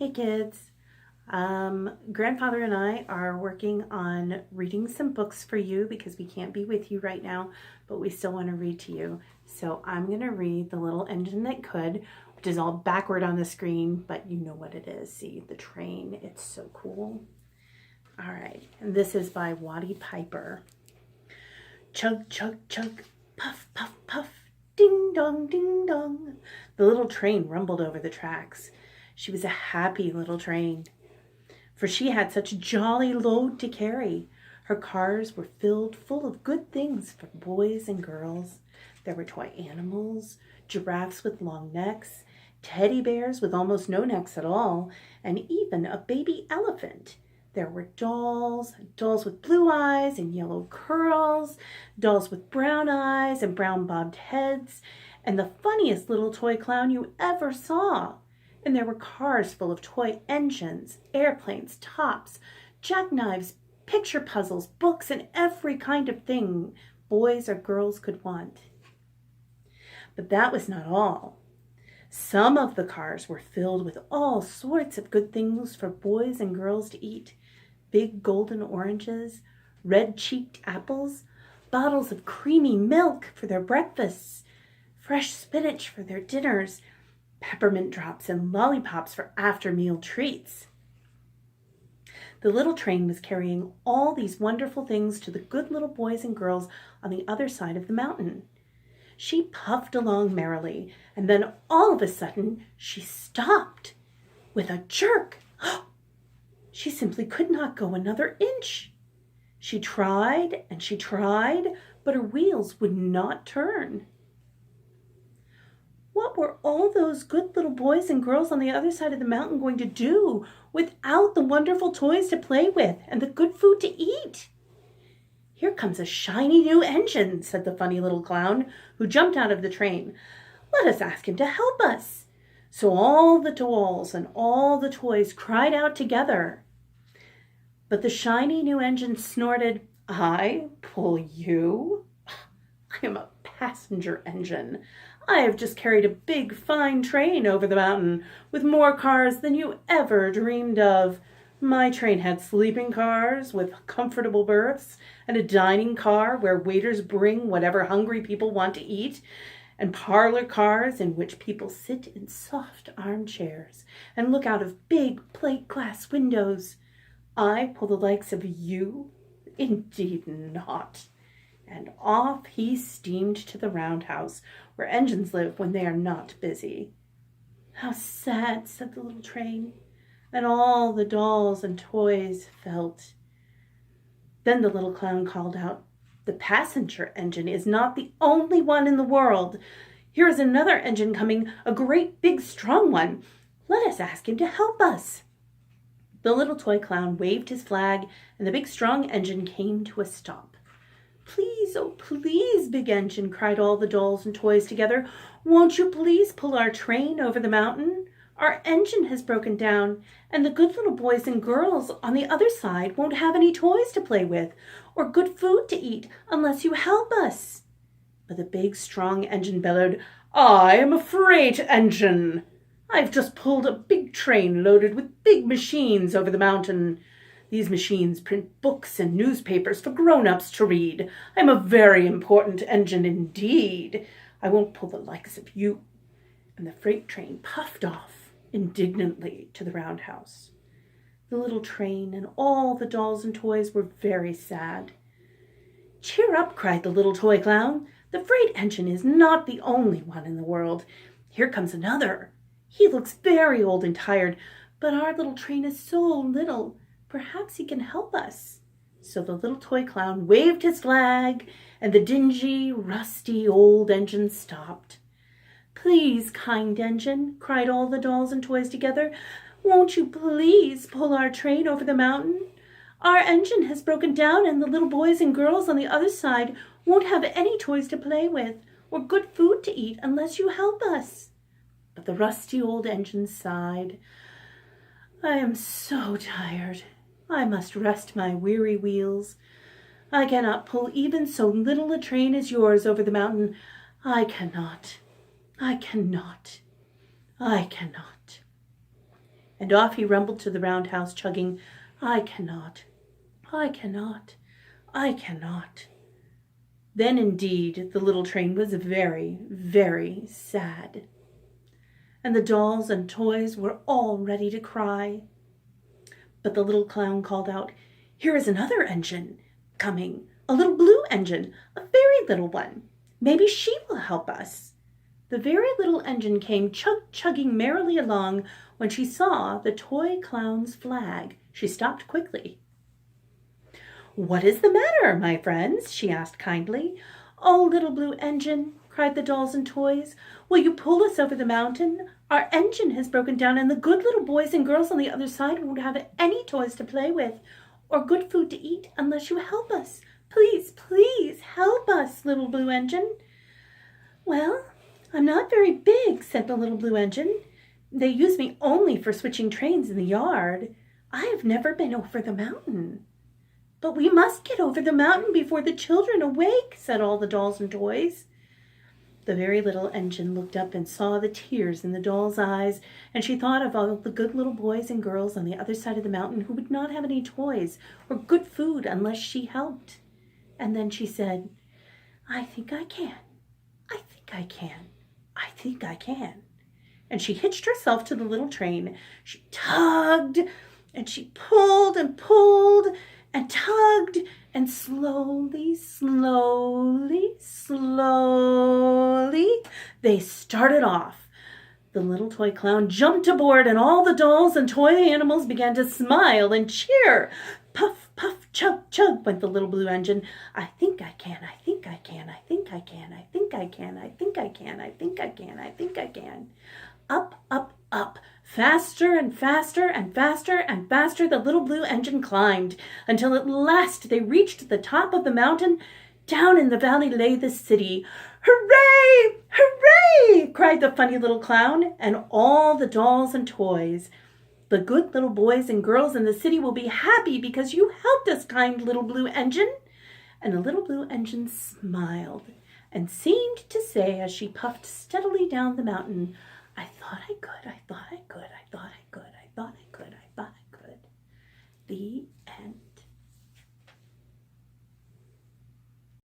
Hey kids, Grandfather and I are working on reading some books for you because we can't be with you right now, but we still want to read to you. So I'm going to read The Little Engine That Could, which is all backward on the screen, but you know what it is. See, the train, it's so cool. All right, and this is by Watty Piper. Chug, chug, chug, puff, puff, puff, ding dong, ding dong. The little train rumbled over the tracks. She was a happy little train, for she had such a jolly load to carry. Her cars were filled full of good things for boys and girls. There were toy animals, giraffes with long necks, teddy bears with almost no necks at all, and even a baby elephant. There were dolls with blue eyes and yellow curls, dolls with brown eyes and brown bobbed heads, and the funniest little toy clown you ever saw. And there were cars full of toy engines, airplanes, tops, jackknives, picture puzzles, books, and every kind of thing boys or girls could want. But that was not all. Some of the cars were filled with all sorts of good things for boys and girls to eat. Big golden oranges, red-cheeked apples, bottles of creamy milk for their breakfasts, fresh spinach for their dinners, peppermint drops and lollipops for after-meal treats. The little train was carrying all these wonderful things to the good little boys and girls on the other side of the mountain. She puffed along merrily, and then all of a sudden she stopped with a jerk. She simply could not go another inch. She tried and she tried, but her wheels would not turn. What were all those good little boys and girls on the other side of the mountain going to do without the wonderful toys to play with and the good food to eat? "Here comes a shiny new engine," said the funny little clown, who jumped out of the train. "Let us ask him to help us." So all the dolls and all the toys cried out together. But the shiny new engine snorted, "I pull you? I am a passenger engine. I have just carried a big, fine train over the mountain with more cars than you ever dreamed of. My train had sleeping cars with comfortable berths, and a dining car where waiters bring whatever hungry people want to eat, and parlor cars in which people sit in soft armchairs and look out of big plate glass windows. I pull the likes of you? Indeed not." And off he steamed to the roundhouse, where engines live when they are not busy. "How sad," said the little train, and all the dolls and toys felt. Then the little clown called out, "The passenger engine is not the only one in the world. Here is another engine coming, a great big strong one. Let us ask him to help us." The little toy clown waved his flag, and the big strong engine came to a stop. "Please, oh please, big engine," cried all the dolls and toys together. "Won't you please pull our train over the mountain? Our engine has broken down, and the good little boys and girls on the other side won't have any toys to play with or good food to eat unless you help us." But the big strong engine bellowed, "I am a freight engine. I've just pulled a big train loaded with big machines over the mountain. These machines print books and newspapers for grown-ups to read. I'm a very important engine indeed. I won't pull the likes of you." And the freight train puffed off indignantly to the roundhouse. The little train and all the dolls and toys were very sad. "Cheer up," cried the little toy clown. "The freight engine is not the only one in the world. Here comes another. He looks very old and tired, but our little train is so little. Perhaps he can help us." So the little toy clown waved his flag, and the dingy, rusty old engine stopped. "Please, kind engine," cried all the dolls and toys together, "won't you please pull our train over the mountain? Our engine has broken down, and the little boys and girls on the other side won't have any toys to play with or good food to eat unless you help us." But the rusty old engine sighed. "I am so tired. I must rest my weary wheels. I cannot pull even so little a train as yours over the mountain. I cannot. I cannot. I cannot." And off he rumbled to the roundhouse, chugging, I cannot, I cannot, I cannot. Then indeed the little train was very, very sad. And the dolls and toys were all ready to cry. But the little clown called out, Here is another engine coming, a little blue engine, a very little one. Maybe she will help us. The very little engine came chugging merrily along. When she saw the toy clown's flag, she stopped quickly. What is the matter, my friends? She asked kindly. Oh, little blue engine, cried the dolls and toys, will you pull us over the mountain? Our engine has broken down, and the good little boys and girls on the other side won't have any toys to play with or good food to eat unless you help us. Please, please help us, little blue engine. Well, I'm not very big, said the little blue engine. They use me only for switching trains in the yard. I have never been over the mountain. But we must get over the mountain before the children awake, said all the dolls and toys. The very little engine looked up and saw the tears in the doll's eyes, and she thought of all the good little boys and girls on the other side of the mountain who would not have any toys or good food unless she helped. And then she said, I think I can. I think I can. I think I can. And she hitched herself to the little train. She tugged and she pulled and pulled and tugged, and slowly, slowly, slowly, they started off. The little toy clown jumped aboard, and all the dolls and toy animals began to smile and cheer. Puff, puff, chug, chug went the little blue engine. I think I can, I think I can, I think I can, I think I can, I think I can, I think I can, I think I can. Up, up, up. Faster and faster and faster and faster the little blue engine climbed, until at last they reached the top of the mountain. Down in the valley lay the city. Hooray! Hooray! Cried the funny little clown, and all the dolls and toys. The good little boys and girls in the city will be happy because you helped us, kind little blue engine. And the little blue engine smiled and seemed to say as she puffed steadily down the mountain, I thought I could, I